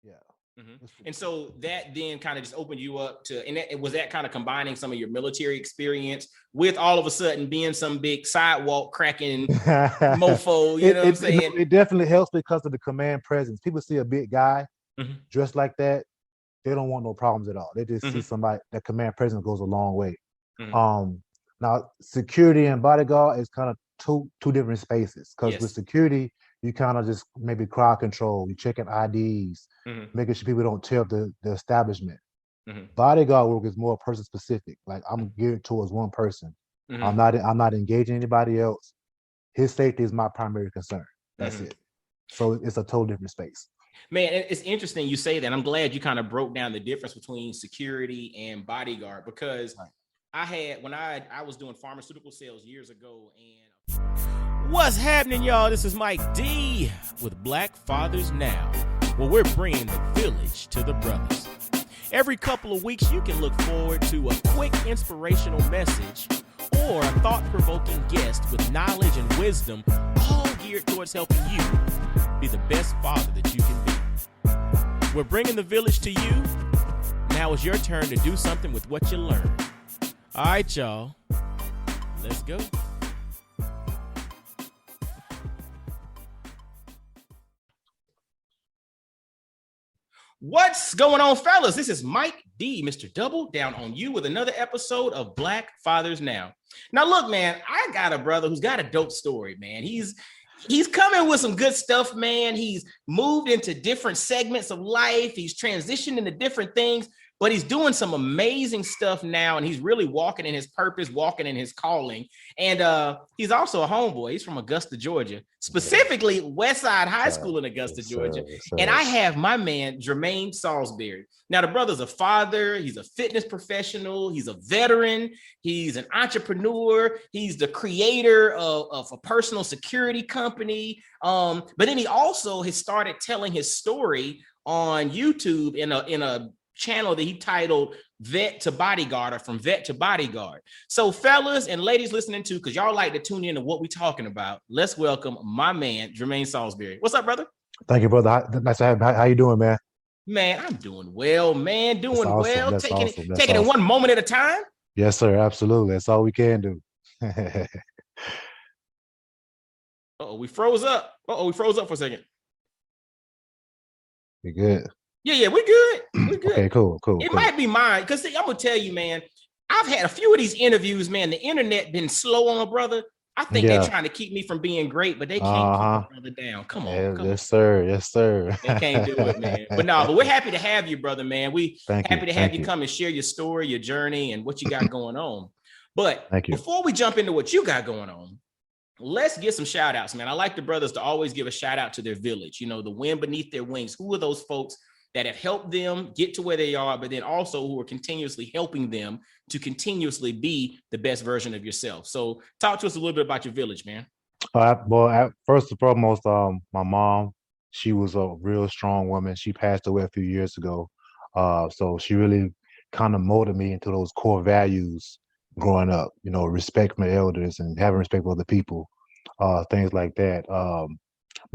Yeah. And so that then kind of just opened you up to, and was that kind of combining some of your military experience with all of a sudden being some big sidewalk cracking mofo, you know what I'm saying? It definitely helps because of the command presence. People see a big guy dressed like that, they don't want no problems at all. They just see somebody, that command presence goes a long way. Now security and bodyguard is kind of two different spaces, because with security, you kind of just maybe crowd control, you checking IDs, making sure people don't tear up the establishment. Bodyguard work is more person specific. Like I'm geared towards one person. I'm not engaging anybody else. His safety is my primary concern. That's it. So it's a total different space. Man, it's interesting you say that. I'm glad you kind of broke down the difference between security and bodyguard, because when I was doing pharmaceutical sales years ago. And what's happening, y'all? This is Mike D with Black Fathers Now, where we're bringing the village to the brothers. Every couple of weeks, you can look forward to a quick inspirational message or a thought-provoking guest with knowledge and wisdom, all geared towards helping you be the best father that you can be. We're bringing the village to you. Now it's your turn to do something with what you learned. All right, y'all. Let's go. What's going on, fellas? This is Mike D, Mr. Double Down on You, with another episode of Black Fathers Now. Now, look, man, I got a brother who's got a dope story, man. He's coming with some good stuff, man. He's moved into different segments of life. He's transitioned into different things, but he's doing some amazing stuff now, and he's really walking in his purpose, walking in his calling. And he's also a homeboy. He's from Augusta, Georgia, specifically Westside High School in Augusta, Georgia. And I have my man, Dramaine Saulsberry. Now, the brother's a father. He's a fitness professional. He's a veteran. He's an entrepreneur. He's the creator of a personal security company. But then he also has started telling his story on YouTube in a channel that he titled Vet to Bodyguard, or From Vet to Bodyguard. So fellas and ladies listening to, because y'all like to tune in to what we're talking about, let's welcome my man, Dramaine Saulsberry. What's up, brother? Thank you, brother. Nice to have you. How you doing, man? Man, I'm doing well, man. Doing awesome. well. That's Taking awesome. it one moment at a time. Yes, sir. Absolutely. That's all we can do. We froze up. We froze up for a second. You good? Yeah, we're good. We're good. Okay, cool. It might be mine, because I'm gonna tell you, man, I've had a few of these interviews, man. The internet been slow on a brother. I think they're trying to keep me from being great, but they can't keep my brother down. Come on. Yes, sir. They can't do it, man. But we're happy to have you, brother, man. We happy to have you come and share your story, your journey, and what you got going on. But before we jump into what you got going on, let's get some shout outs, man. I like the brothers to always give a shout out to their village, you know, the wind beneath their wings. Who are those folks that have helped them get to where they are, but then also who are continuously helping them to continuously be the best version of yourself? So talk to us a little bit about your village, man. First and foremost, my mom, she was a real strong woman. She passed away a few years ago. So she really kind of molded me into those core values growing up, you know, respect my elders and having respect for other people, things like that.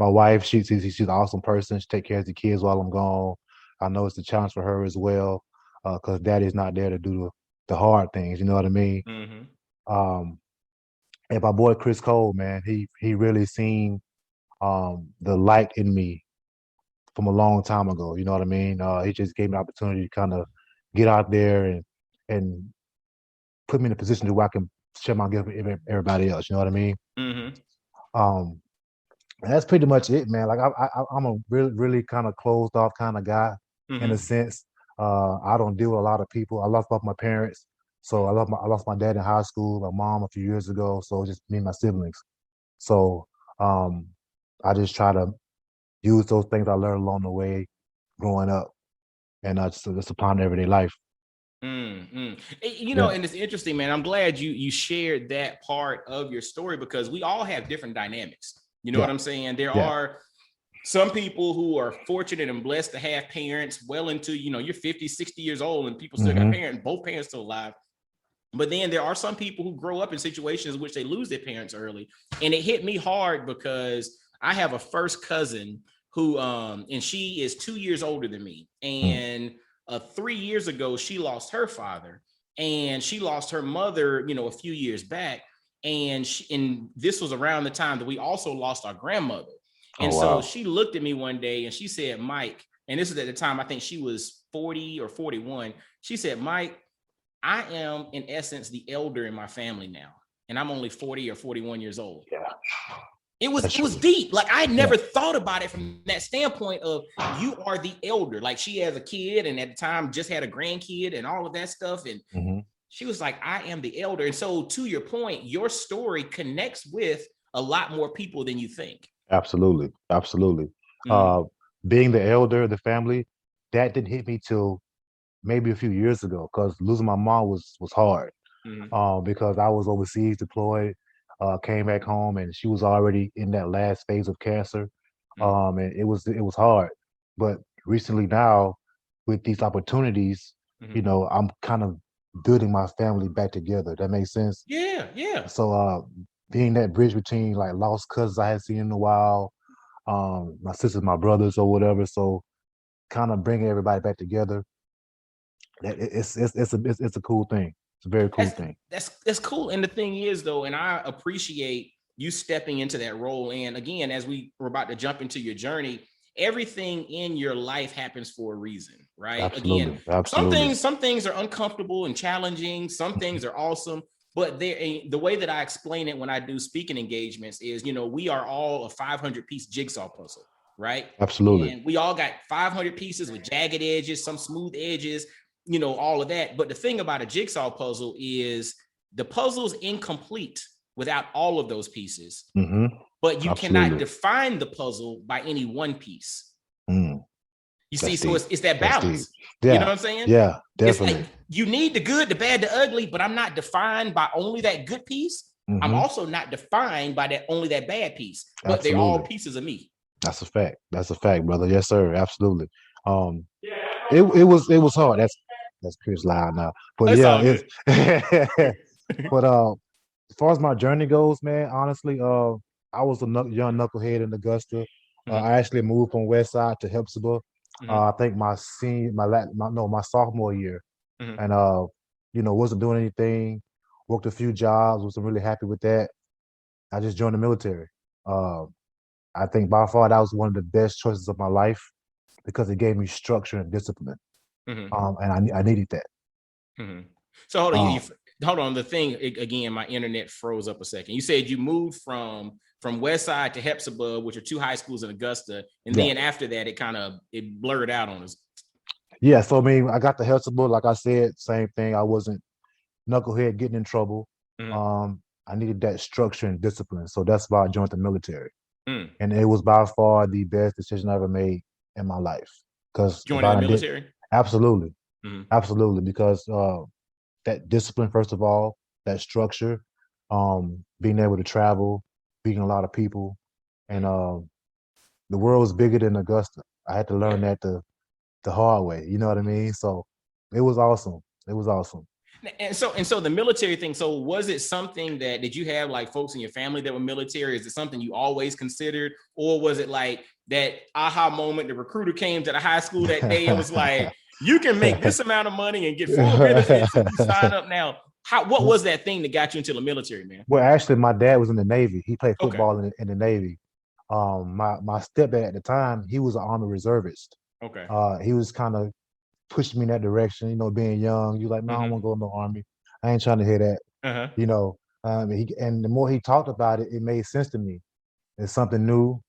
My wife, she's an awesome person. She takes care of the kids while I'm gone. I know it's a challenge for her as well, because daddy's not there to do the hard things. You know what I mean? And my boy Chris Cole, man, he really seen the light in me from a long time ago. You know what I mean? He just gave me an opportunity to kind of get out there and put me in a position to where I can share my gift with everybody else. You know what I mean? And that's pretty much it, man. Like I'm a really kind of closed off kind of guy in a sense. I don't deal with a lot of people. I lost both my parents, so I lost my dad in high school, my mom a few years ago. So just me and my siblings. So I just try to use those things I learned along the way, growing up, and just apply in everyday life. You know, and it's interesting, man. I'm glad you shared that part of your story, because we all have different dynamics. You know what I'm saying? There are some people who are fortunate and blessed to have parents well into, you know, you're 50, 60 years old and people still got parents, both parents still alive. But then there are some people who grow up in situations in which they lose their parents early. And it hit me hard because I have a first cousin who and she is 2 years older than me. And 3 years ago, she lost her father, and she lost her mother, a few years back. And this was around the time that we also lost our grandmother. And so she looked at me one day and she said, Mike, and this is at the time, I think she was 40 or 41. She said, Mike, I am in essence the elder in my family now. And I'm only 40 or 41 years old. Yeah. It was deep. Like, I had never thought about it from that standpoint of you are the elder. Like, she has a kid and at the time just had a grandkid and all of that stuff. And she was like, I am the elder. And so to your point, your story connects with a lot more people than you think. Absolutely. Being the elder of the family, that didn't hit me till maybe a few years ago, because losing my mom was hard. Because I was overseas deployed, came back home, and she was already in that last phase of cancer. And it was hard. But recently now, with these opportunities, I'm kind of building my family back together. That makes sense? Yeah. So being that bridge between like lost cousins I hadn't seen in a while, my sisters, my brothers, or whatever. So kind of bringing everybody back together. It's a cool thing. It's a very cool thing. That's cool. And the thing is, though, and I appreciate you stepping into that role. And again, as we were about to jump into your journey, everything in your life happens for a reason, right? Absolutely. Some things are uncomfortable and challenging. Some things are awesome. But the way that I explain it when I do speaking engagements is, we are all a 500-piece jigsaw puzzle, right? Absolutely. And we all got 500 pieces with jagged edges, some smooth edges, all of that. But the thing about a jigsaw puzzle is the puzzle's incomplete without all of those pieces. But you cannot define the puzzle by any one piece. You see, so it's that balance. Yeah. You know what I'm saying? Yeah, definitely. It's like, you need the good, the bad, the ugly, but I'm not defined by only that good piece. I'm also not defined by only that bad piece, but they're all pieces of me. That's a fact. That's a fact, brother. Yes, sir. Absolutely. It was hard. That's Chris loud now. But but as far as my journey goes, man, honestly, I was a young knucklehead in Augusta. I actually moved from West Side to Hepzibah. I think my sophomore year, and wasn't doing anything. Worked a few jobs. Wasn't really happy with that. I just joined the military. I think by far that was one of the best choices of my life because it gave me structure and discipline. And I needed that. So hold on, hold on. The thing again, my internet froze up a second. You said you moved from West Side to Hepzibah, which are two high schools in Augusta, and then after that, it blurred out on us. Yeah, so I mean, I got to Hepzibah, like I said, same thing. I wasn't knucklehead getting in trouble. I needed that structure and discipline, so that's why I joined the military. And it was by far the best decision I ever made in my life. Because joining the military. Absolutely. Because that discipline, first of all, that structure, being able to travel, meeting a lot of people, and the world is bigger than Augusta. I had to learn that the hard way. You know what I mean? So it was awesome. It was awesome. And so the military thing. So was it something did you have like folks in your family that were military? Is it something you always considered, or was it like that aha moment? The recruiter came to the high school that day and was like, "You can make this amount of money and get full benefits if you sign up now." What was that thing that got you into the military, man? Well, actually, my dad was in the Navy. He played football in the Navy. My stepdad at the time, he was an Army reservist. Okay. He was kind of pushing me in that direction. Being young, you're like, no, I don't want to go in the Army. I ain't trying to hear that. And the more he talked about it, it made sense to me. It's something new.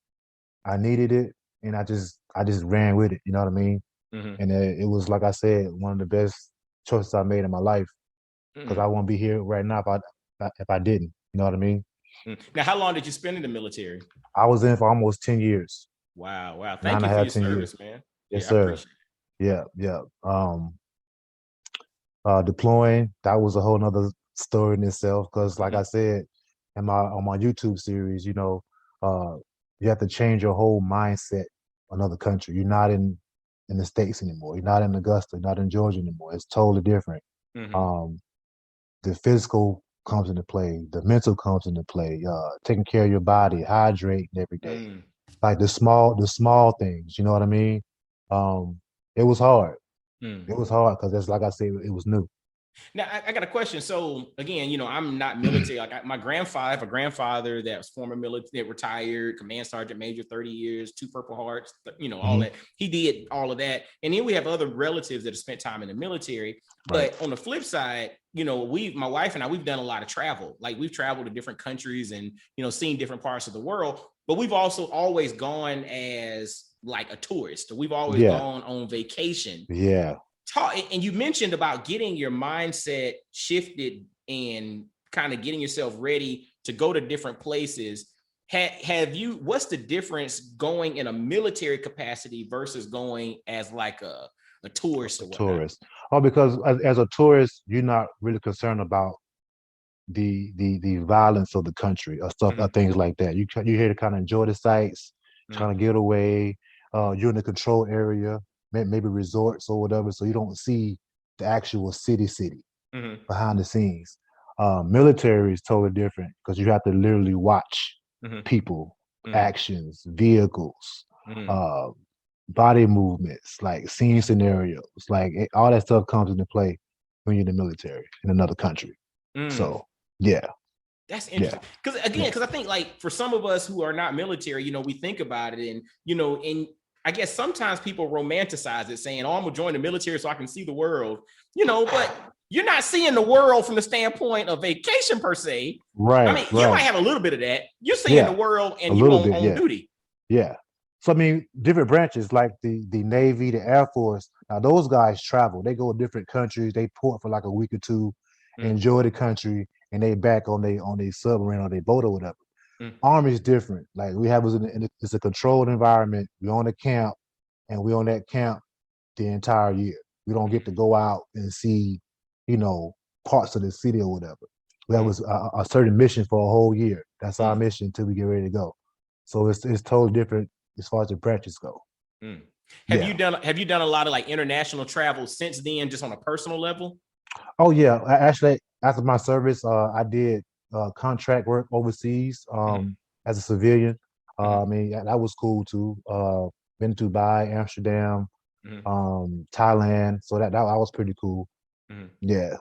I needed it, and I just ran with it. You know what I mean? And it was, like I said, one of the best choices I made in my life. Because I won't be here right now if I didn't. You know what I mean? Now, how long did you spend in the military? I was in for almost 10 years. Wow. Thank you for your service, man. Yes, sir. Yeah. Deploying, that was a whole nother story in itself. Because like I said, on my YouTube series, you have to change your whole mindset in another country. You're not in the States anymore. You're not in Augusta. You're not in Georgia anymore. It's totally different. The physical comes into play. The mental comes into play. Taking care of your body, hydrating every day. like the small things. You know what I mean? It was hard. Mm. It was hard because that's like I said, it was new. Now I got a question. So again, I'm not military. Like my grandfather, I have a grandfather that was former military, retired, command sergeant major, 30 years, 2 Purple Hearts, all Hmm. that. He did all of that. And then we have other relatives that have spent time in the military. Right. But on the flip side, my wife and I, we've done a lot of travel. Like we've traveled to different countries and, seen different parts of the world. But we've also always gone as like a tourist. We've always Yeah. gone on vacation. Yeah. And you mentioned about getting your mindset shifted and kind of getting yourself ready to go to different places. Have you, what's the difference going in a military capacity versus going as like a tourist or whatnot? Tourist. Oh, because as a tourist, you're not really concerned about the violence of the country or stuff or Mm-hmm. things like that. You're here to kind of enjoy the sights, Mm-hmm. kind of get away. You're in the control area, maybe resorts or whatever, so you don't see the actual city Mm-hmm. behind the scenes. Military is totally different because you have to literally watch Mm-hmm. people, Mm-hmm. actions, vehicles, Mm-hmm. uh, body movements, like scene scenarios, like all that stuff comes into play when you're in the military in another country. Mm. So yeah, That's yeah, interesting. Because again, yeah, because I think like for some of us who are not military, we think about it and and I guess sometimes people romanticize it saying, oh, I'm gonna join the military so I can see the world, but you're not seeing the world from the standpoint of vacation per se. I right, mean, you might right, have a little bit of that. You're seeing the yeah, world a and you little bit, on yeah, duty. yeah. So I mean, different branches like the Navy, the Air Force. Now those guys travel. They go to different countries. They port for like a week or two, Mm, enjoy the country, and they back on their submarine or their boat or whatever. mm, Army is different. Like we have it's a controlled environment. We're on a camp, and we're on that camp the entire year. We don't get to go out and see, you know, parts of the city or whatever. That mm, was a certain mission for a whole year. That's our mm, mission until we get ready to go. So it's totally different as far as the branches go. mm. Yeah. Have you done a lot of like international travel since then, just on a personal level? Oh yeah. Actually, after my service, I did contract work overseas Mm-hmm. as a civilian. Mm-hmm. I mean, that was cool too. Been to Dubai, Amsterdam, Mm-hmm. Thailand. So that was pretty cool. Mm-hmm. Yeah.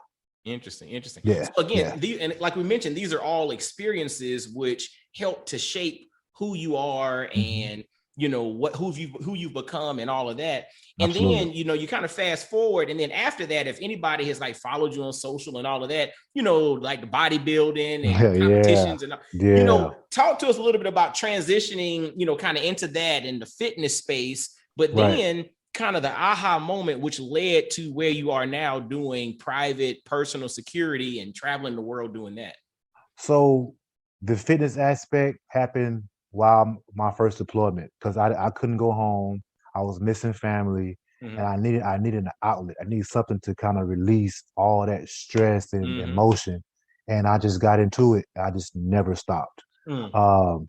Interesting, interesting. Yeah. So again, Yeah. and like we mentioned, these are all experiences which help to shape who you are Hmm. and what who you've become and all of that. And Absolutely. then you kind of fast forward, and then after that, if anybody has like followed you on social and all of that, like the bodybuilding and Yeah. competitions and Yeah. talk to us a little bit about transitioning, kind of into that in the fitness space, but Right. then kind of the aha moment which led to where you are now doing private personal security and traveling the world doing that. So the fitness aspect happened while my first deployment because I couldn't go home. I was missing family Mm-hmm. and I needed an outlet. I needed something to kind of release all that stress and Mm-hmm. emotion. And I just got into it. I just never stopped. Mm-hmm. Um,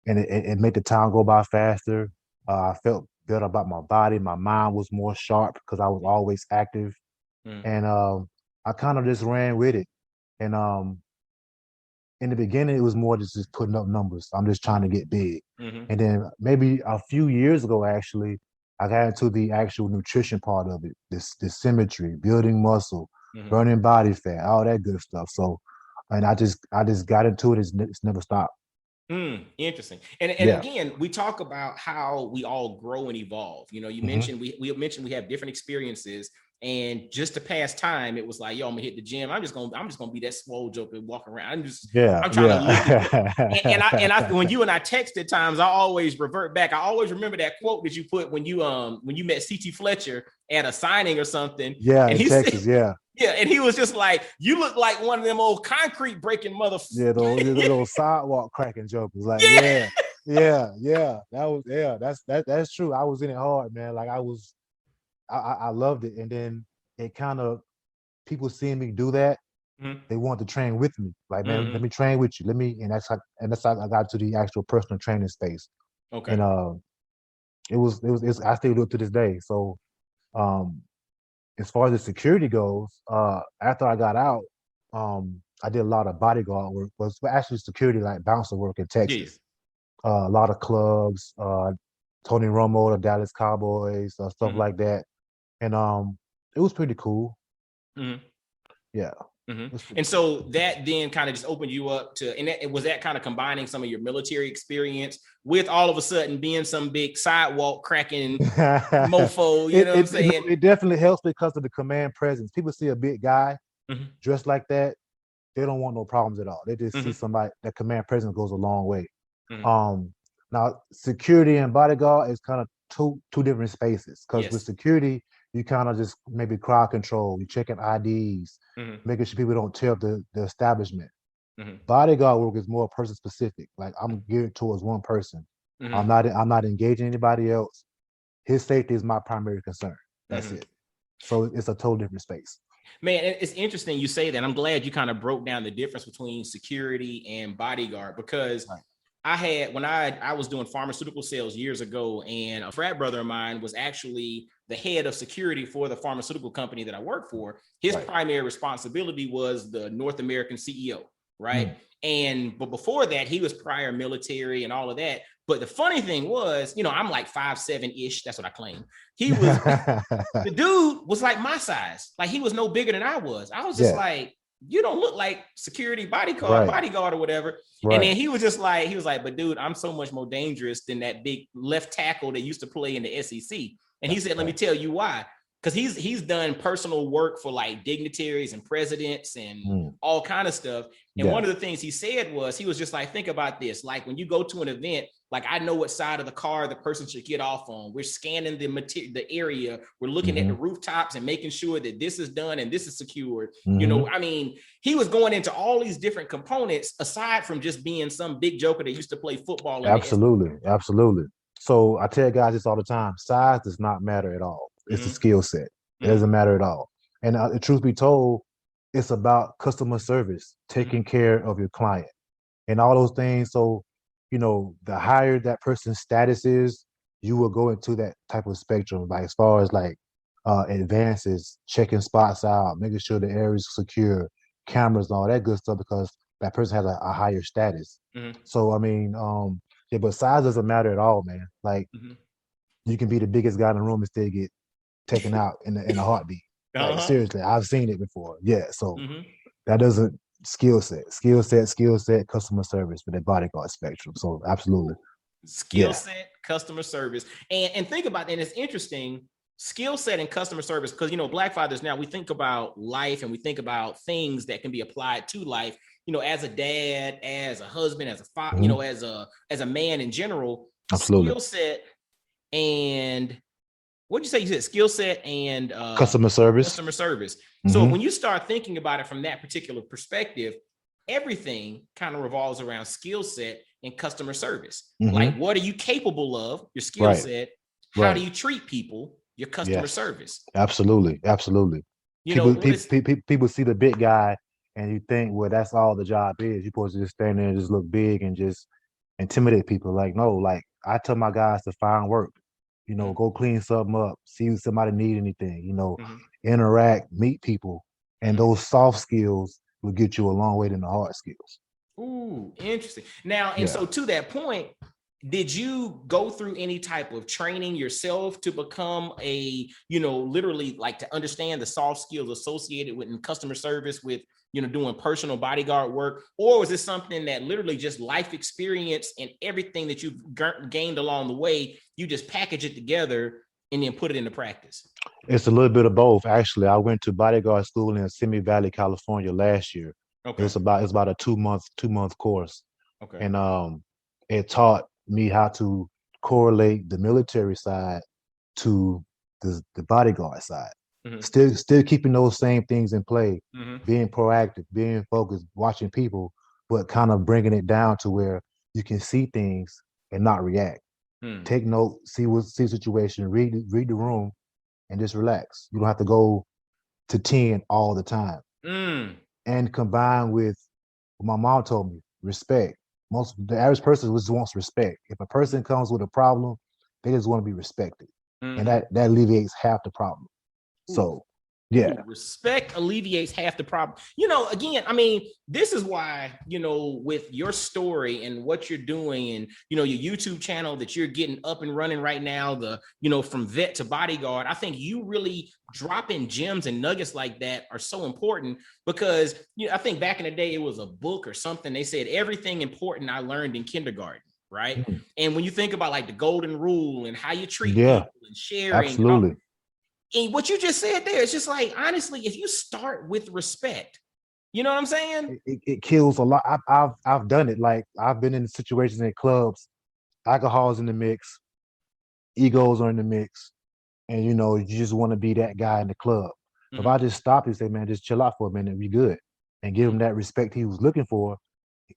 and it made the time go by faster. I felt better about my body. My mind was more sharp because I was always active. And I kind of just ran with it. And in the beginning, it was more just putting up numbers. I'm just trying to get big. Mm-hmm. And then maybe a few years ago, actually, I got into the actual nutrition part of it, this symmetry, building muscle, Mm-hmm. burning body fat, all that good stuff. So, and I just got into it. It's never stopped. Interesting. And Yeah. again, we talk about how we all grow and evolve. You Hmm. mentioned we mentioned we have different experiences, and just to pass time, it was like, yo, I'm gonna hit the gym. I'm just gonna be that swole joker walking around. Yeah. I'm trying to live it. And I when Yeah. you and I text at times, I always revert back. I always remember that quote that you put when you met CT Fletcher at a signing or something, Yeah. and In he said, Texas. Yeah. yeah, and he was just like, you look like one of them old concrete breaking mother. Yeah, those sidewalk cracking jokers. Like, Yeah. yeah, yeah. That's true. I was in it hard, man. Like I loved it. And then it kind of people seeing me do that, Mm-hmm. they want to train with me. Like, man, let Mm-hmm. me train with you. And that's how I got to the actual personal training space. Okay. And I still do it to this day. So um as far as the security goes, after I got out, I did a lot of bodyguard work, was actually security like bouncer work in Texas. Yes. a lot of clubs, Tony Romo, the Dallas Cowboys, stuff Mhm. like that. And it was pretty cool. Mhm. Yeah. Mhm. It was pretty And cool. so that then kind of just opened you up to, and was that kind of combining some of your military experience with all of a sudden being some big sidewalk cracking mofo, you know what I'm saying? It definitely helps because of the command presence. People see a big guy Mhm. dressed like that, they don't want no problems at all. They just see Mhm. somebody that command presence goes a long way. Mhm. Um, Now security and bodyguard is kind of two different spaces because with Yes. security, you kind of just maybe crowd control, you checking IDs, Mhm. making sure people don't tear up the establishment. Mhm. Bodyguard work is more person specific. Like I'm geared towards one person. Mhm. I'm not engaging anybody else. His safety is my primary concern. That's Mhm. it. So it's a total different space. Man, it's interesting you say that. I'm glad you kind of broke down the difference between security and bodyguard, because Right. I had, when I was doing pharmaceutical sales years ago, and a frat brother of mine was actually the head of security for the pharmaceutical company that I worked for. His Right. primary responsibility was the North American CEO, right? Mm. But before that, he was prior military and all of that. But the funny thing was, I'm like 5'7" ish. That's what I claim. He was The dude was like my size. Like, he was no bigger than I was. I was just Yeah. like, you don't look like security Right. bodyguard or whatever. And Right. then he was like, but dude, I'm so much more dangerous than that big left tackle that used to play in the SEC. And he said, let me Right. tell you why. Because he's done personal work for like dignitaries and presidents and Mm. all kind of stuff. And Yeah. one of the things he said was, he was just like, think about this. Like, when you go to an event, like, I know what side of the car the person should get off on. We're scanning the area. We're looking at the rooftops and making sure that this is done and this is secured. I mean, he was going into all these different components aside from just being some big joker that used to play football in the SEC. Absolutely. Absolutely. So I tell guys this all the time. Size does not matter at all. It's the Mm-hmm. skill set. It Mm-hmm. doesn't matter at all. And the truth be told, it's about customer service, taking care of your client and all those things. So, the higher that person's status is, you will go into that type of spectrum. Like as far as like advances, checking spots out, making sure the area is secure, cameras, and all that good stuff, because that person has a higher status. Mm-hmm. So I mean, yeah, but size doesn't matter at all, man. Like Mm-hmm. you can be the biggest guy in the room and still get taken out in a heartbeat. Like Uh-huh. seriously, I've seen it before. Yeah, so Mm-hmm. that doesn't skill set, customer service for the bodyguard spectrum. So absolutely, Skill yeah. set, customer service. And think about that. And it's interesting, skill set and customer service, because Black Fathers now, we think about life and we think about things that can be applied to life, as a dad, as a husband, as a father, as a man in general. Absolutely. Skill set and what'd you say? You said skill set and Customer service. Customer service. So when you start thinking about it from that particular perspective, everything kind of revolves around skill set and customer service. Like, what are you capable of? Your skill Right. set. How do you treat people? Your customer Yes. service. Absolutely. People see the big guy and you think, well, that's all the job is. You're supposed to just stand there and just look big and just intimidate people. Like, no, like I tell my guys to find work, go clean something up, see if somebody need anything, interact, meet people. And those soft skills will get you a long way than the hard skills. Ooh, interesting. Now, and so to that point, did you go through any type of training yourself to become a, literally like to understand the soft skills associated with customer service, with, doing personal bodyguard work? Or was this something that literally just life experience and everything that you've gained along the way, you just package it together and then put it into practice? It's a little bit of both. Actually, I went to bodyguard school in Simi Valley, California last year. Okay. It's about a two month course. Okay. And it taught me how to correlate the military side to the bodyguard side. Still keeping those same things in play, being proactive, being focused, watching people, but kind of bringing it down to where you can see things and not react. Take note, see the situation, read the room, and just relax. You don't have to go to 10 all the time. And combined with what my mom told me, respect. The average person just wants respect. If a person comes with a problem, they just want to be respected. And that alleviates half the problem. So Yeah. Respect alleviates half the problem. You know, again, I mean, this is why, you know, with your story and what you're doing and, you know, your YouTube channel that you're getting up and running right now, the, you know, from vet to bodyguard, I think you really dropping gems and nuggets like that are so important because, you know, I think back in the day, it was a book or something. They said everything important I learned in kindergarten. Right. Mm-hmm. And when you think about like the golden rule and how you treat people and sharing, absolutely. And what you just said there, it's just like, honestly, if you start with respect, you know what I'm saying? It kills a lot. I've done it. Like I've been in situations in clubs, alcohol's in the mix, egos are in the mix, and you know, you just want to be that guy in the club. Mm-hmm. If I just stop and say, man, just chill out for a minute, we good, and give him that respect he was looking for,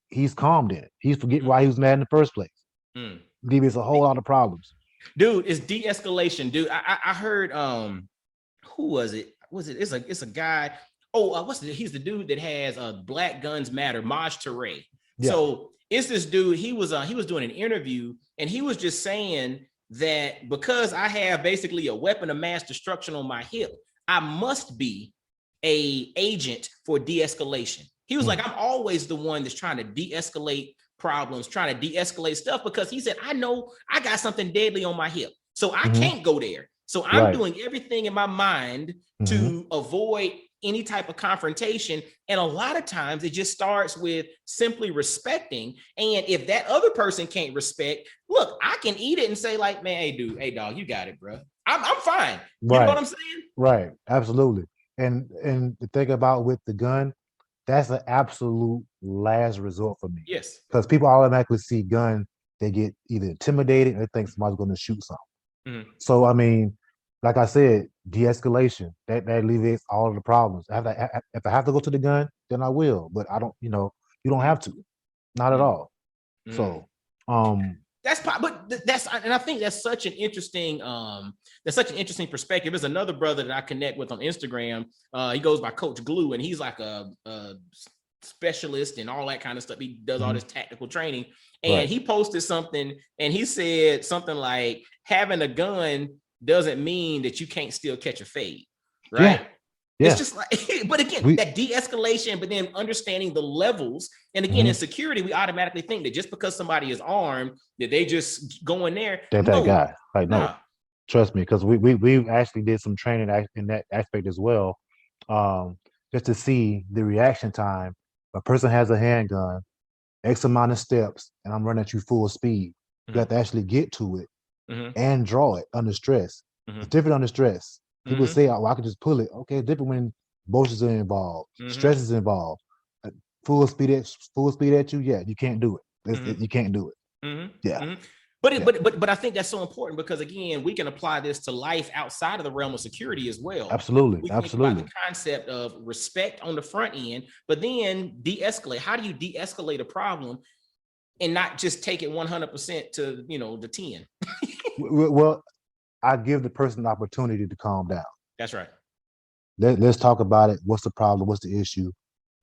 he's calmed in it. He's forgetting why he was mad in the first place. Give us a whole lot of problems. Dude, it's de-escalation, dude. I heard who was it? It's a guy. Oh, he's the dude that has Black Guns Matter, Maj Toure. Yeah. So it's this dude, he was doing an interview and he was just saying that because I have basically a weapon of mass destruction on my hip, I must be a agent for de-escalation. He was like, I'm always the one that's trying to de-escalate problems, trying to de-escalate stuff, because he said, I know I got something deadly on my hip, so I can't go there. So I'm doing everything in my mind to avoid any type of confrontation. And a lot of times it just starts with simply respecting. And if that other person can't respect, look, I can eat it and say like, man, hey dude, hey dog, you got it, bro. I'm fine. You know what I'm saying? Right. Absolutely. And the thing about with the gun, that's an absolute last resort for me. Yes. Because people automatically see gun, they get either intimidated or they think somebody's going to shoot something. So, I mean, like I said, de-escalation, that alleviates all of the problems. If I have to go to the gun, then I will. But I don't, you know, you don't have to. Not at all. So, and I think that's such an interesting perspective. There's another brother that I connect with on Instagram. He goes by Coach Glue, and he's like a specialist and all that kind of stuff. He does all this tactical training, and he posted something, and he said something like, having a gun doesn't mean that you can't still catch a fade, right? Yeah. It's just like, but again, that de-escalation, but then understanding the levels. And again, in security, we automatically think that just because somebody is armed, that they just go in there. That guy. Like, no, trust me, because we actually did some training in that aspect as well, just to see the reaction time. A person has a handgun, X amount of steps, and I'm running at you full speed. You have to actually get to it and draw it under stress. It's different under stress. People say, oh, I can just pull it. Okay, different when emotions are involved, stress is involved. Full speed at you, yeah, you can't do it. You can't do it. Yeah. But I think that's so important because again, we can apply this to life outside of the realm of security as well. Absolutely. We can apply the concept of respect on the front end, but then de-escalate. How do you de-escalate a problem and not just take it 100% to, you know, the 10? Well, I give the person the opportunity to calm down. That's right. Let's talk about it. What's the problem? What's the issue?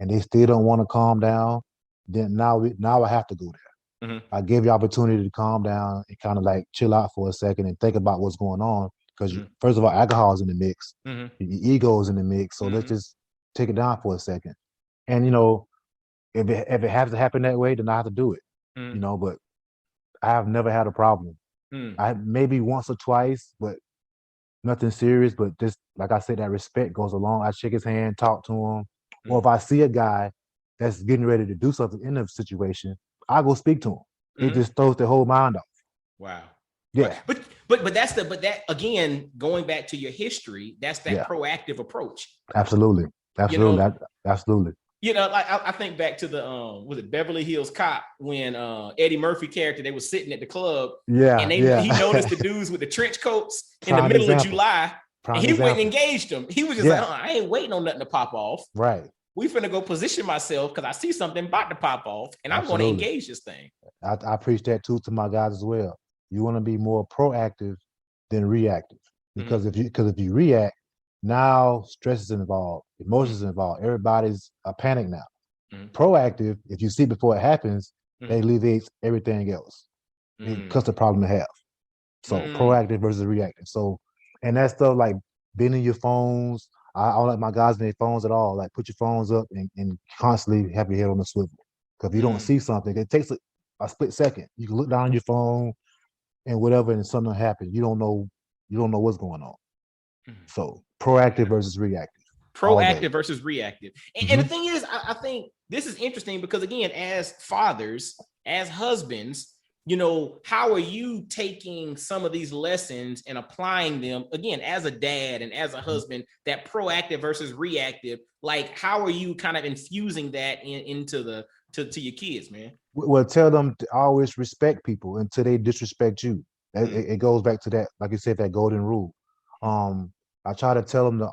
And they still don't want to calm down. Then now I have to go there. I gave you opportunity to calm down and kind of like chill out for a second and think about what's going on. Because first of all, alcohol is in the mix. Your ego is in the mix. So let's just take it down for a second. And you know, if it has to happen that way, then I have to do it. You know, but I have never had a problem. I maybe once or twice, but nothing serious. But just like I said, that respect goes along. I shake his hand, talk to him. Or if I see a guy that's getting ready to do something in the situation, I go speak to him. It just throws the whole mind off. Wow. Yeah. But that again, going back to your history, that's that proactive approach. Absolutely. You know, absolutely. You know, like I think back to the was it Beverly Hills Cop when Eddie Murphy character, they were sitting at the club, and he noticed the dudes with the trench coats in the middle of July, and he went and engaged them. He was just like, I ain't waiting on nothing to pop off. Right. We finna go position myself because I see something about to pop off, and I want to engage this thing. I preach that too to my guys as well. You want to be more proactive than reactive, because if you react, now stress is involved, emotions involved. Everybody's a panic now. Proactive, if you see before it happens, it alleviates everything else. It cuts the problem to half. So proactive versus reactive. So, and that stuff like bending your phones. I don't let my guys in their phones at all. Like put your phones up and constantly have your head on the swivel. Because if you don't see something, it takes a split second. You can look down on your phone and whatever, and something happens. You don't know what's going on. So proactive versus reactive. Proactive versus reactive. And the Mm-hmm. thing is, I think this is interesting because again, as fathers, as husbands, you know, how are you taking some of these lessons and applying them again as a dad and as a husband, that proactive versus reactive? Like, how are you kind of infusing that into the to your kids, man? Well, tell them to always respect people until they disrespect you. It goes back to that, like you said, that golden rule. I try to tell them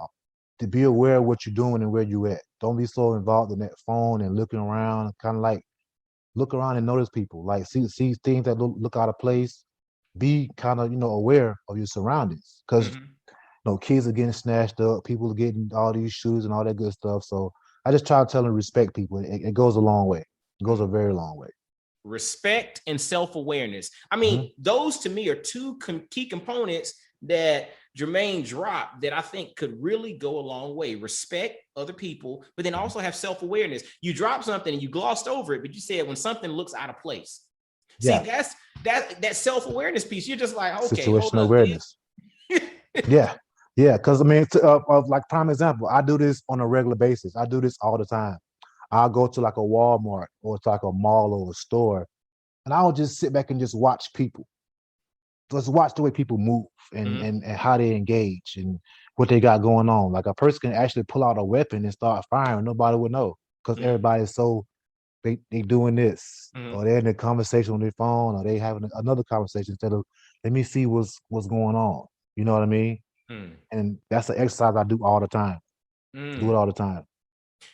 to be aware of what you're doing and where you at. Don't be so involved in that phone and looking around, kind of like look around and notice people. Like see things that look out of place. Be kind of aware of your surroundings because kids are getting snatched up, people are getting all these shoes and all that good stuff. So I just try to tell them to respect people. It goes a long way. It goes a very long way. Respect and self-awareness. I mean, those to me are two key components that Dramaine dropped that I think could really go a long way. Respect other people, but then also have self-awareness. You dropped something and you glossed over it, but you said when something looks out of place. Yeah. See, that self-awareness piece. You're just like, okay, situational awareness. Yeah. Because I mean, of like prime example, I do this on a regular basis. I do this all the time. I'll go to like a Walmart or to like a mall or a store, and I'll just sit back and just watch people. Let's watch the way people move and how they engage and what they got going on. Like a person can actually pull out a weapon and start firing. Nobody would know because everybody's so they doing this or they're in a conversation on their phone or they having another conversation instead of let me see what's going on. You know what I mean? And that's an exercise I do all the time. Do it all the time.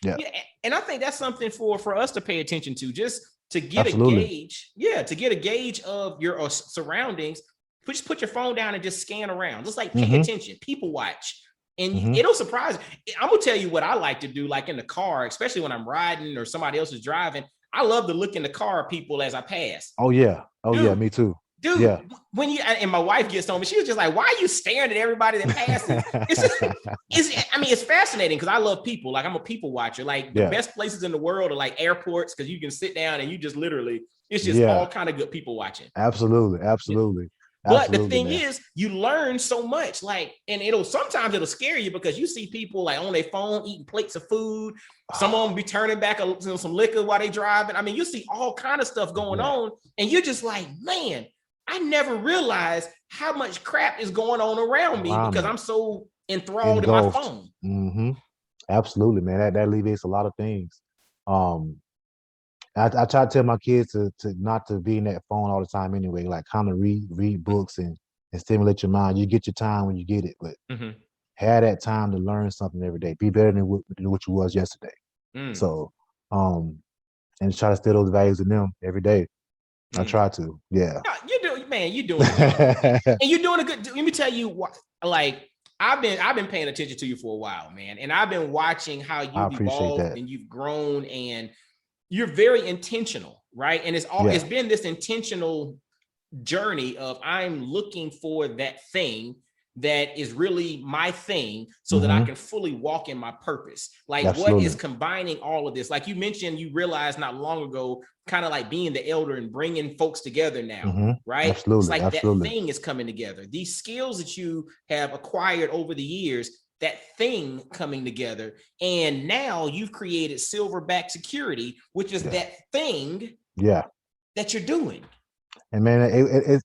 Yeah. And I think that's something for us to pay attention to, just to get a gauge. Yeah, to get a gauge of your surroundings. Just put your phone down and just scan around. Just like pay attention, people watch. And it'll surprise you. I'm gonna tell you what I like to do, like in the car, especially when I'm riding or somebody else is driving. I love to look in the car of people as I pass. Oh yeah. Yeah, me too. Dude, yeah. When you and my wife gets on me, she was just like, "Why are you staring at everybody that passes?" It's fascinating because I love people. Like I'm a people watcher. Like the best places in the world are like airports because you can sit down and you just literally, it's just all kind of good people watching. Absolutely. But the thing is, you learn so much, like, and sometimes it'll scare you because you see people like on their phone eating plates of food. Some of them be turning back some liquor while they driving. I mean, you see all kind of stuff going on, and you're just like, man, I never realized how much crap is going on around me because I'm so enthralled in my phone. Absolutely, man. That alleviates a lot of things. I try to tell my kids to not to be in that phone all the time anyway, like kind of read books and stimulate your mind. You get your time when you get it, but have that time to learn something every day. Be better than what you was yesterday. So, and try to steal those values in them every day. I try to, yeah. You're doing it. And you're doing a good. Let me tell you what, like I've been paying attention to you for a while, man, and I've been watching how you've evolved and you've grown, and you're very intentional, right? And it's been this intentional journey of I'm looking for that thing that is really my thing so that I can fully walk in my purpose. Like what is combining all of this? Like you mentioned, you realized not long ago, kind of like being the elder and bringing folks together now, right? It's like that thing is coming together. These skills that you have acquired over the years, that thing coming together. And now you've created Silverback Security, which is that thing that you're doing. And man, it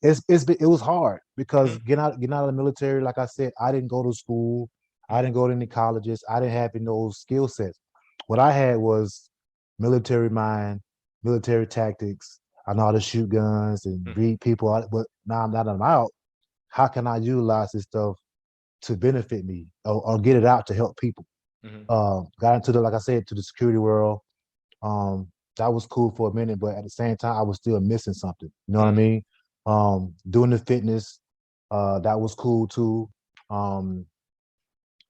was hard because getting out of the military, like I said, I didn't go to school. I didn't go to any colleges. I didn't have any of those skill sets. What I had was military mind, military tactics. I know how to shoot guns and read people. But now that I'm out, how can I utilize this stuff to benefit me or get it out to help people? Got into like I said, to the security world. That was cool for a minute, but at the same time, I was still missing something. You know what I mean? Doing the fitness, that was cool too. And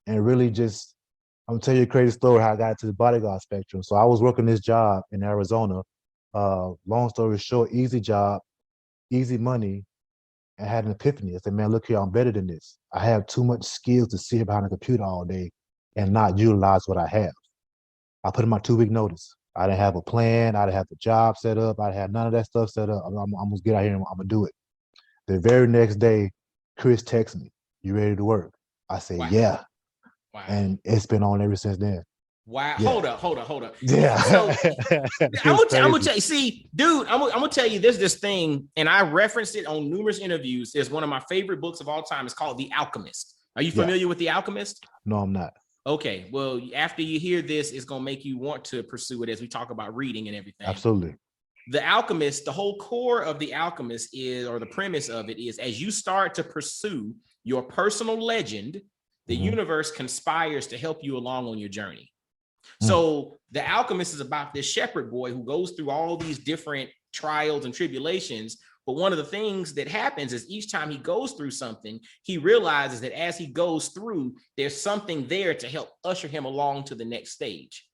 really just, I'm gonna tell you a crazy story how I got into the bodyguard spectrum. So I was working this job in Arizona. Long story short, easy job, easy money, and had an epiphany. I said, man, look here, I'm better than this. I have too much skills to sit behind a computer all day and not utilize what I have. I put in my 2-week notice. I didn't have a plan. I didn't have the job set up. I didn't have none of that stuff set up. I'm gonna get out here and I'm gonna do it. The very next day, Chris texted me, "You ready to work?" I said, Wow. "Yeah." Wow. And it's been on ever since then. Wow. Yeah. Hold up. Yeah. So I'm gonna tell you, see, dude, I'm gonna tell you there's this thing, and I referenced it on numerous interviews. It's one of my favorite books of all time. It's called The Alchemist. Are you familiar with The Alchemist? No, I'm not. Okay. Well, after you hear this, it's gonna make you want to pursue it as we talk about reading and everything. Absolutely. The Alchemist, the whole core of The Alchemist is, or the premise of it is, as you start to pursue your personal legend, the universe conspires to help you along on your journey. So The Alchemist is about this shepherd boy who goes through all these different trials and tribulations. But one of the things that happens is each time he goes through something, he realizes that as he goes through, there's something there to help usher him along to the next stage,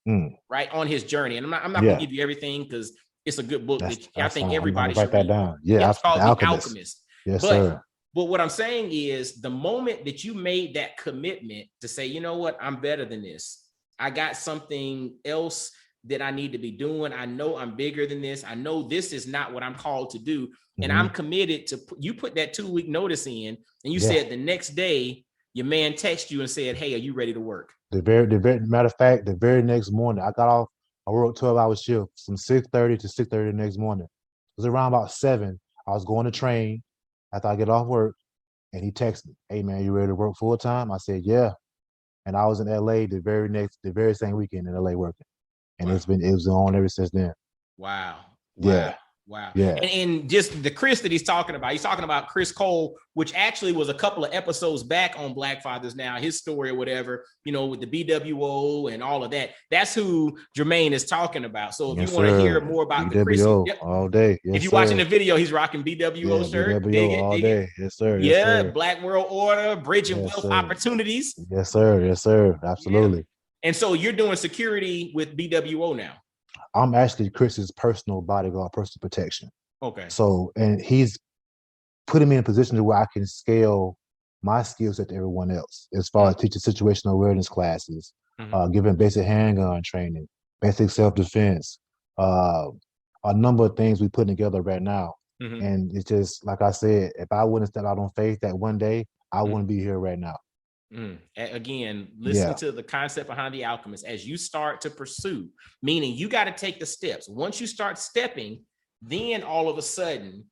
right, on his journey. And I'm not going to give you everything because it's a good book that I think everybody should write that down. Yeah, it's called The Alchemist. Yes, sir. But what I'm saying is the moment that you made that commitment to say, you know what, I'm better than this. I got something else that I need to be doing. I know I'm bigger than this. I know this is not what I'm called to do. And I'm committed to, you put that 2-week notice in, and you said the next day, your man texted you and said, "Hey, are you ready to work?" The very matter of fact, the very next morning, I got off, I worked 12-hour shift from 6:30 to 6:30 the next morning. It was around about 7. I was going to train after I get off work, and he texted me, "Hey man, you ready to work full time?" I said, "Yeah." And I was in LA the very same weekend in LA working. And it was on ever since then. Wow. Yeah. Wow. Yeah. And just the Chris that he's talking about Chris Cole, which actually was a couple of episodes back on Black Fathers Now, his story or whatever, with the BWO and all of that. That's who Dramaine is talking about. So if you want to hear more about the Chris, all day. Yes, if you're watching the video, he's rocking BWO shirt. BWO all day. Yes, sir. Yeah, yes, sir. Black World Order, Bridging Wealth Opportunities. Yes, sir. Yes, sir. Absolutely. Yeah. And so you're doing security with BWO now. I'm actually Chris's personal bodyguard, personal protection. Okay. So, and he's putting me in a position where I can scale my skill set to everyone else as far as teaching situational awareness classes, giving basic handgun training, basic self-defense, a number of things we're putting together right now. And it's just, like I said, if I wouldn't step out on faith that one day, I wouldn't be here right now. Again, listen to the concept behind The Alchemist. As you start to pursue, meaning you got to take the steps. Once you start stepping, then all of a sudden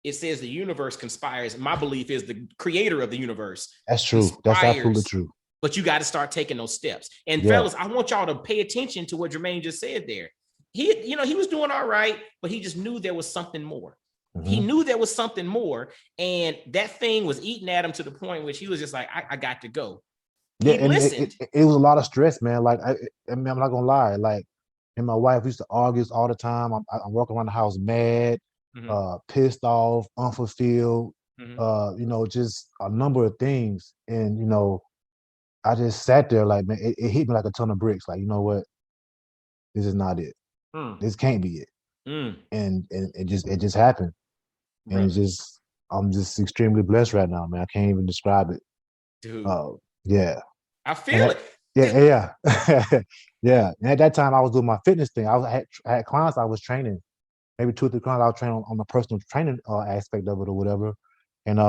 it says the universe conspires. My belief is the creator of the universe. That's true. That's absolutely true. But you got to start taking those steps. And fellas, I want y'all to pay attention to what Dramaine just said there. He was doing all right, but he just knew there was something more. He knew there was something more, and that thing was eating at him to the point in which he was just like, I got to go. Yeah, and it was a lot of stress, man. Like, I mean, I'm not gonna lie. Like, and my wife used to argue all the time. I'm walking around the house mad, pissed off, unfulfilled. Just a number of things. And I just sat there like, man, it hit me like a ton of bricks. Like, you know what? This is not it. This can't be it. And it just happened. And I'm just extremely blessed right now, man. I can't even describe it. Dude. Yeah. I feel it. Yeah. Yeah. And at that time I was doing my fitness thing. I had clients I was training, maybe 2 or 3 clients I was training on the personal training aspect of it or whatever. And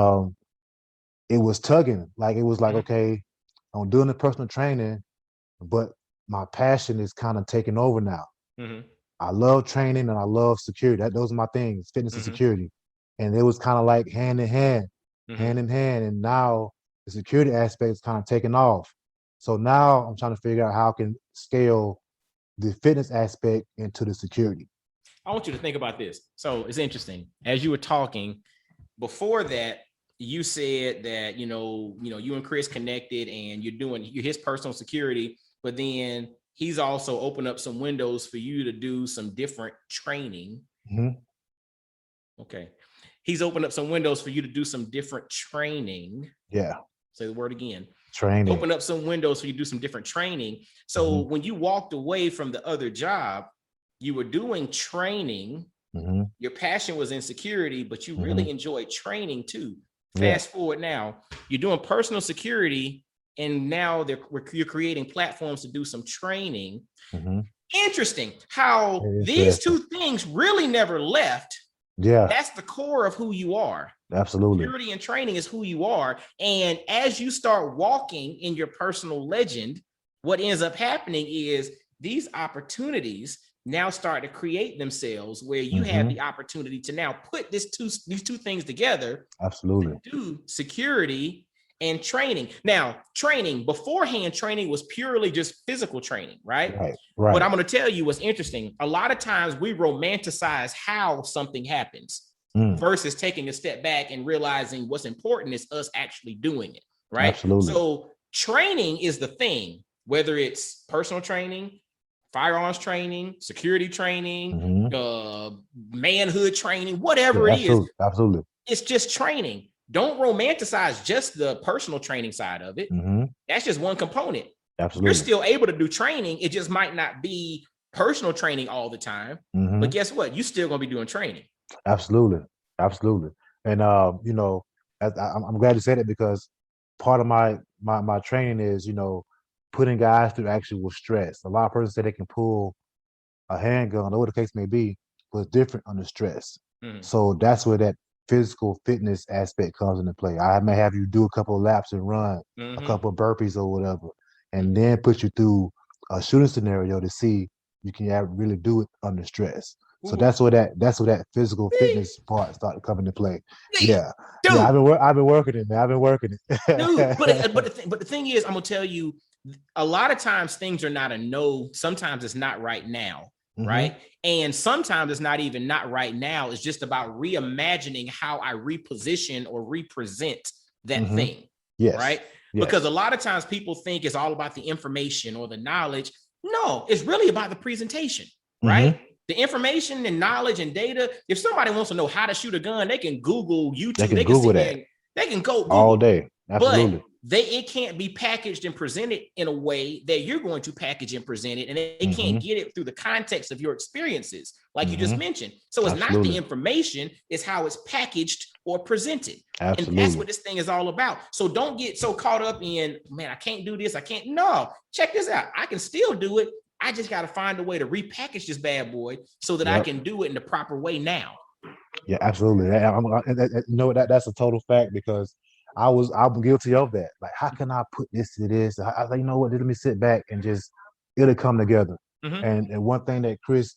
it was tugging. Like, it was like, okay, I'm doing the personal training, but my passion is kind of taking over now. I love training and I love security. Those are my things, fitness and security. And it was kind of like hand in hand. And now the security aspect is kind of taking off. So now I'm trying to figure out how I can scale the fitness aspect into the security. I want you to think about this. So it's interesting. As you were talking before that, you said that, you and Chris connected and you're his personal security, but then he's also opened up some windows for you to do some different training. Okay. He's opened up some windows for you to do some different training. Yeah. Say the word again. Training. Open up some windows for you to do some different training. So when you walked away from the other job, you were doing training. Your passion was in security, but you really enjoyed training too. Fast forward now, you're doing personal security, and now you're creating platforms to do some training. Mm-hmm. Interesting how these two things really never left. Yeah. That's the core of who you are. Absolutely. Security and training is who you are. And as you start walking in your personal legend, what ends up happening is these opportunities now start to create themselves where you have the opportunity to now put these two things together. Absolutely. To do security and training. Now, beforehand, training was purely just physical training, right? Right. What I'm going to tell you was interesting. A lot of times we romanticize how something happens versus taking a step back and realizing what's important is us actually doing it, right? Absolutely. So training is the thing, whether it's personal training, firearms training, security training, manhood training, whatever it is. Absolutely. It's just training. Don't romanticize just the personal training side of it. That's just one component. Absolutely. You're still able to do training. It just might not be personal training all the time. But guess what? You're still going to be doing training. Absolutely. Absolutely. And, you know, I'm glad you said it because part of my training is, you know, putting guys through actual stress. A lot of persons say they can pull a handgun, or whatever the case may be, but it's different under stress. So that's where that physical fitness aspect comes into play. I may have you do a couple of laps and run a couple of burpees or whatever, and then put you through a shooting scenario to see you can really do it under stress. So that's where that physical fitness part started coming into play. Yeah, dude. Yeah, I've been working it, man. I've been working it, dude. But the thing is, I'm gonna tell you, a lot of times things are not a no. Sometimes it's not right now. Right. And sometimes it's not even not right now. It's just about reimagining how I reposition or represent that thing. Yes. Right. Yes. Because a lot of times people think it's all about the information or the knowledge. No, it's really about the presentation. Right. The information and knowledge and data. If somebody wants to know how to shoot a gun, they can Google YouTube. They can Google that. They can go Google all day. Absolutely. But it can't be packaged and presented in a way that you're going to package and present it, and they can't get it through the context of your experiences, like you just mentioned. So it's not the information, it's how it's packaged or presented. Absolutely. And that's what this thing is all about. So don't get so caught up in, man, I can't do this. I can't. No, check this out. I can still do it. I just got to find a way to repackage this bad boy so that I can do it in the proper way now. Yeah, absolutely. You know, that's a total fact because I'm guilty of that. Like, how can I put this to this? I was like, you know what? Let me sit back and just it'll come together. And one thing that Chris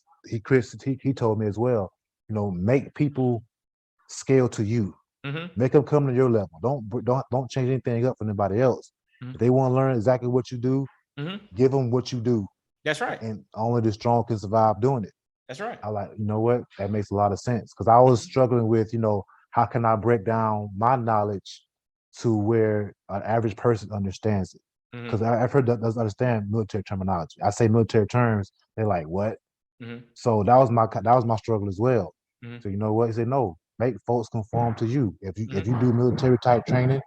told me as well, you know, make people scale to you. Make them come to your level. Don't change anything up for anybody else. If they want to learn exactly what you do, give them what you do. That's right. And only the strong can survive doing it. That's right. I like, you know what? That makes a lot of sense because I was struggling with, you know, how can I break down my knowledge to where an average person understands it? Because I've heard that doesn't understand military terminology. I say military terms, they're like, what? So that was my struggle as well. So you know what? He said, no, make folks conform to you. If you do military type training,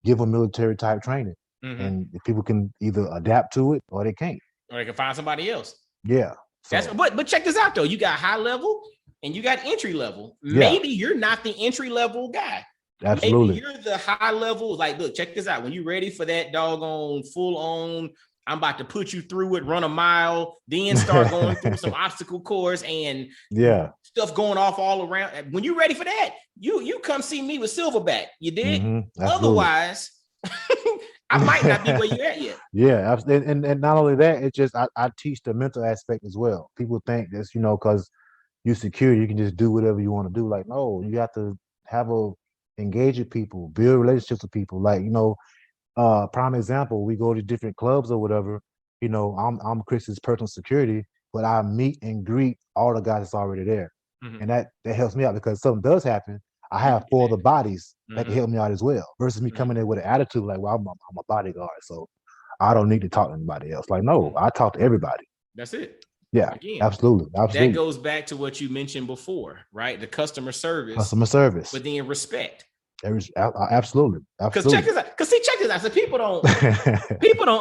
give them military type training, and if people can either adapt to it or they can't, or they can find somebody else. Yeah. So. But check this out though. You got high level and you got entry level. Maybe you're not the entry level guy. Absolutely. Maybe you're the high level. Like, look, check this out. When you're ready for that doggone full on, I'm about to put you through it, run a mile, then start going through some obstacle course and stuff going off all around. When you're ready for that, you come see me with Silverback. You did. Otherwise, I might not be where you're at yet. Yeah, and not only that, it's just I teach the mental aspect as well. People think this, you know, because you're secure, you can just do whatever you want to do. Like, no, you have to engage with people, build relationships with people. Like, you know, prime example, we go to different clubs or whatever. You know, I'm Chris's personal security, but I meet and greet all the guys that's already there, and that helps me out because if something does happen, I have 4 other bodies that can help me out as well. Versus me coming in with an attitude like, well, I'm a bodyguard, so I don't need to talk to anybody else. Like, no, I talk to everybody. That's it. Yeah, again, absolutely. That goes back to what you mentioned before, right? The customer service, but then respect. Absolutely. Because check this out. So people don't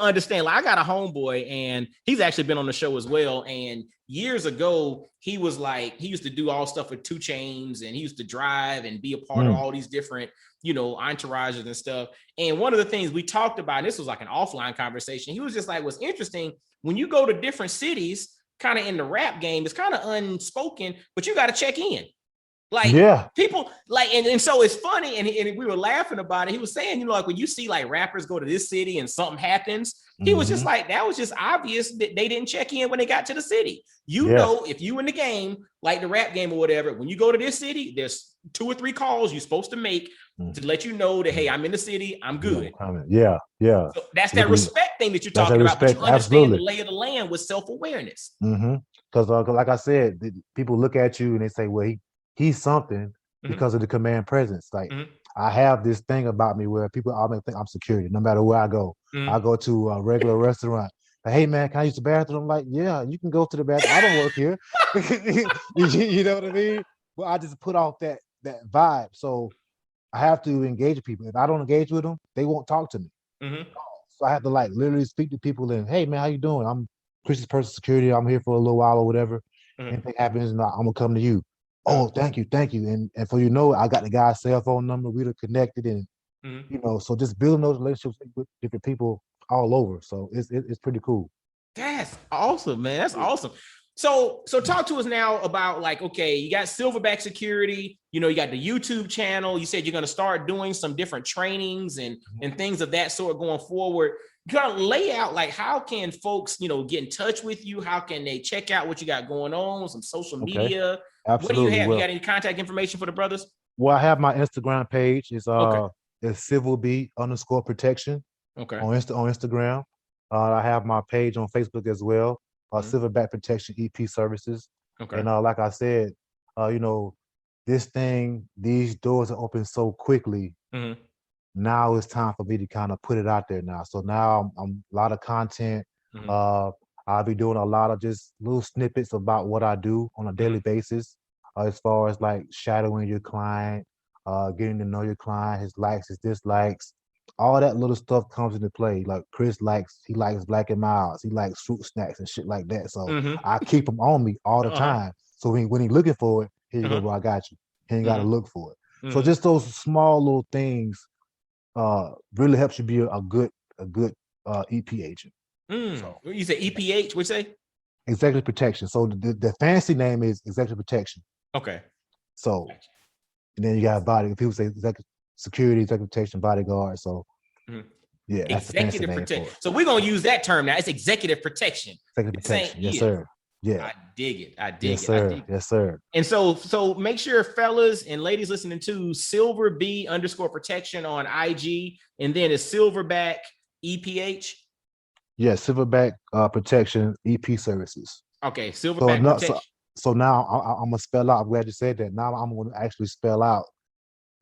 understand. Like, I got a homeboy, and he's actually been on the show as well. And years ago, he was like, he used to do all stuff with 2 Chainz, and he used to drive and be a part of all these different entourages and stuff. And one of the things we talked about, and this was like an offline conversation, he was just like, what's interesting, when you go to different cities, kind of in the rap game, it's kind of unspoken, but you got to check in. Like people like, and so it's funny. And we were laughing about it. He was saying, like when you see like rappers go to this city and something happens, he was just like, that was just obvious that they didn't check in when they got to the city. Know, if you in the game, like the rap game or whatever, when you go to this city, there's 2 or 3 calls you're supposed to make to let you know that, hey, I'm in the city, I'm good. Yeah. So that's that respect thing that you're talking about, but you understand the lay of the land with self-awareness. Because like I said, people look at you and they say, well, he's something because of the command presence. Like I have this thing about me where people always think I'm security, no matter where I go. I go to a regular restaurant. Like, hey man, can I use the bathroom? I'm like, yeah, you can go to the bathroom. I don't work here. You know what I mean? But I just put off that vibe. So I have to engage with people. If I don't engage with them, they won't talk to me. So I have to like literally speak to people and, hey man, how you doing? I'm Christian person security. I'm here for a little while or whatever. Anything happens, I'm gonna come to you. Oh, thank you. And for I got the guy's cell phone number. We're connected, and so just building those relationships with different people all over. So it's pretty cool. That's awesome, man. That's awesome. So talk to us now about like, okay, you got Silverback Security. You got the YouTube channel. You said you're going to start doing some different trainings and things of that sort going forward. You kind of lay out like how can folks get in touch with you? How can they check out what you got going on? Some social media. Absolutely. What do you have? You got any contact information for the brothers? Well, I have my Instagram page. It's CivilB_protection. Okay. On Instagram. I have my page on Facebook as well. Silverback Protection EP Services. Okay. And like I said, these doors are open so quickly. Now it's time for me to kind of put it out there now. So now I'm a lot of content. I'll be doing a lot of just little snippets about what I do on a daily basis, as far as like shadowing your client, getting to know your client, his likes, his dislikes, all that little stuff comes into play. Like Chris likes Black and Milds, he likes fruit snacks and shit like that. So I keep them on me all the time. So when he's looking for it, here you go, bro, I got you. He ain't got to look for it. So just those small little things really helps you be a good EP agent. So, you say EPH, what you say? Executive Protection. So the fancy name is Executive Protection. Okay. So and then you got body. People say Executive Security, Executive Protection, Bodyguard. So yeah, that's Executive Protection. So we're gonna use that term now. It's Executive Protection. Executive Protection. Yes, sir. Yeah. I dig it. Yes, sir. Yes, sir. And so make sure, fellas and ladies listening to SilverB_protection on IG, and then it's Silverback EPH. Yeah, Silverback Protection EP Services. Okay, Silverback Protection. So now I'm gonna spell out. I'm glad you said that. Now I'm gonna actually spell out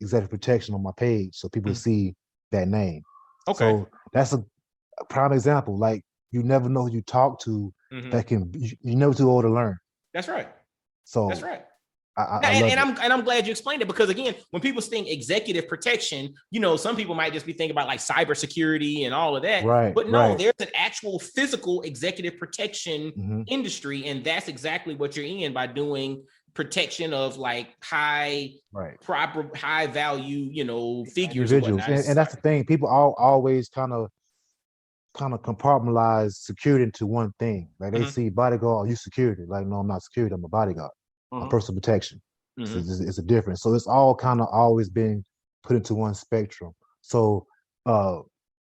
Executive Protection on my page so people see that name. Okay. So that's a prime example. Like you never know who you talk to that you're never too old to learn. That's right. So that's right. I'm glad you explained it, because again, when people think executive protection, some people might just be thinking about like cybersecurity and all of that. Right. But no, there's an actual physical executive protection industry, and that's exactly what you're in by doing protection of like high value, figures. Individuals. And that's the thing. People always kind of compartmentalize security into one thing. Like they see bodyguard, you security. Like, no, I'm not security, I'm a bodyguard. Personal protection. So it's a difference. So it's all kind of always been put into one spectrum. So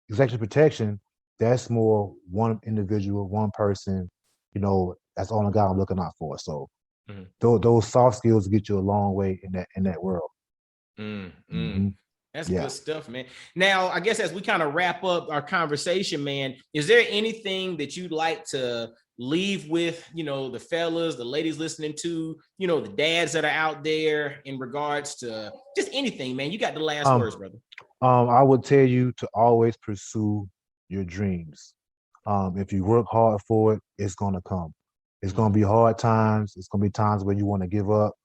executive protection, that's more one individual, one person, that's the only guy I'm looking out for. So those soft skills get you a long way in that world. That's good stuff, man. Now, I guess as we kind of wrap up our conversation, man, is there anything that you'd like to leave with, the fellas, the ladies listening to, the dads that are out there in regards to just anything, man? You got the last words, brother. I would tell you to always pursue your dreams. If you work hard for it, it's going to come. It's going to be hard times. It's going to be times where you want to give up.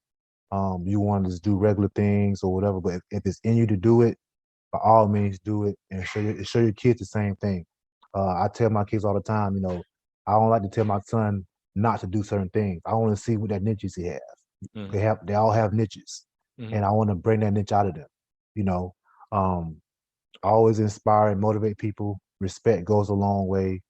You want to just do regular things or whatever, but if it's in you to do it, by all means do it, and show your kids the same thing. I tell my kids all the time, I don't like to tell my son not to do certain things. I want to see what that niches he has. They all have niches, and I want to bring that niche out of them. Always inspire and motivate people. Respect goes a long way,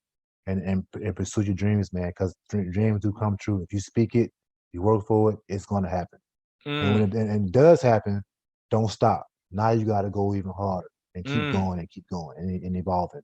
and pursue your dreams, man. Because dreams do come true. If you speak it, you work for it, it's gonna happen. And when it does happen, don't stop. Now you got to go even harder and keep going and keep going and evolving.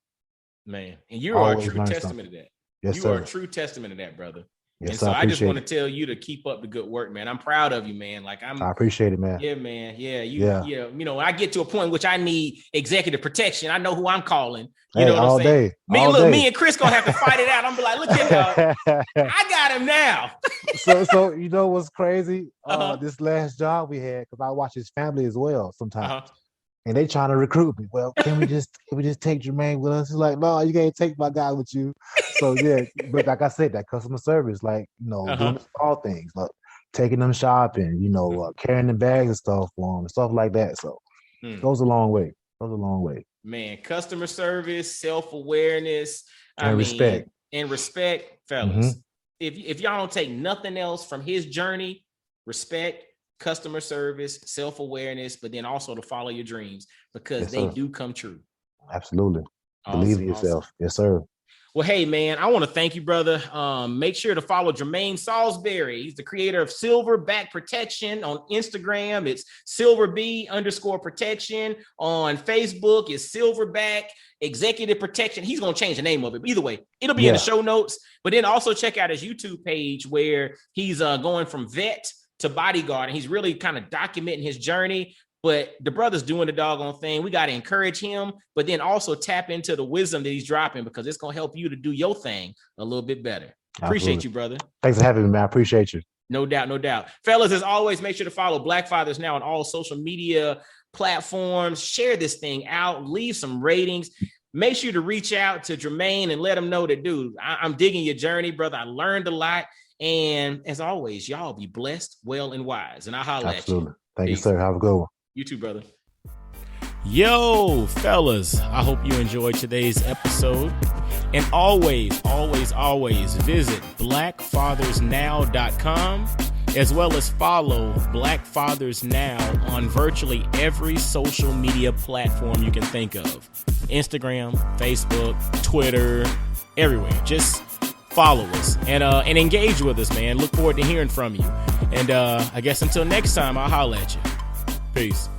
Man, and you are a Always true learn testament something. of that. Yes, You sir. are a true testament of that, brother. Yes, And sir. so I just want to appreciate tell you to keep up the good work, man. I'm proud of you, man. Like it. I appreciate it, man. yeah, man. Yeah, Yeah. you know, when I get to a point in which I need executive protection, I know who I'm calling. You Hey, know what all I'm saying? day. All day. Me and Chris gonna have to fight it out. I'm be like, look here, dog. I got him now. so you know what's crazy? Uh-huh. This last job we had, because I watch his family as well sometimes. Uh-huh. And they trying to recruit me. Well, can we just take Dramaine with us? He's like, no, you can't take my guy with you. So yeah, but like I said, that customer service, like, you know, doing the small things, like taking them shopping, you know, carrying the bags and stuff for them and stuff like that. So it goes a long way. Goes a long way. Man, customer service, self-awareness, And respect. And respect, fellas. If y'all don't take nothing else from his journey, respect, customer service, self-awareness, but then also to follow your dreams, because they do come true. Absolutely. Awesome, Believe in yourself. Awesome. Yes, sir. Well, hey, man, I want to thank you, brother. Make sure to follow Dramaine Saulsberry. He's the creator of Silverback Protection on Instagram. It's silverb_protection. On Facebook, it's Silverback Executive Protection. He's going to change the name of it. But either way, it'll be in the show notes. But then also check out his YouTube page where he's going from vet to bodyguard. And he's really kind of documenting his journey. But the brother's doing the doggone thing. We got to encourage him, but then also tap into the wisdom that he's dropping, because it's going to help you to do your thing a little bit better. Appreciate you, brother. Thanks for having me, man. I appreciate you. No doubt, no doubt. Fellas, as always, make sure to follow Black Fathers Now on all social media platforms. Share this thing out. Leave some ratings. Make sure to reach out to Dramaine and let him know that, dude, I'm digging your journey, brother. I learned a lot. And as always, y'all be blessed, well, and wise. And I'll holler at you. Absolutely. Thank you, sir. Have a good one. You too, brother. Yo, fellas, I hope you enjoyed today's episode. And always, always, always visit blackfathersnow.com, as well as follow Black Fathers Now on virtually every social media platform you can think of. Instagram, Facebook, Twitter, everywhere. Just follow us and engage with us, man. Look forward to hearing from you. And I guess until next time, I'll holler at you. Peace.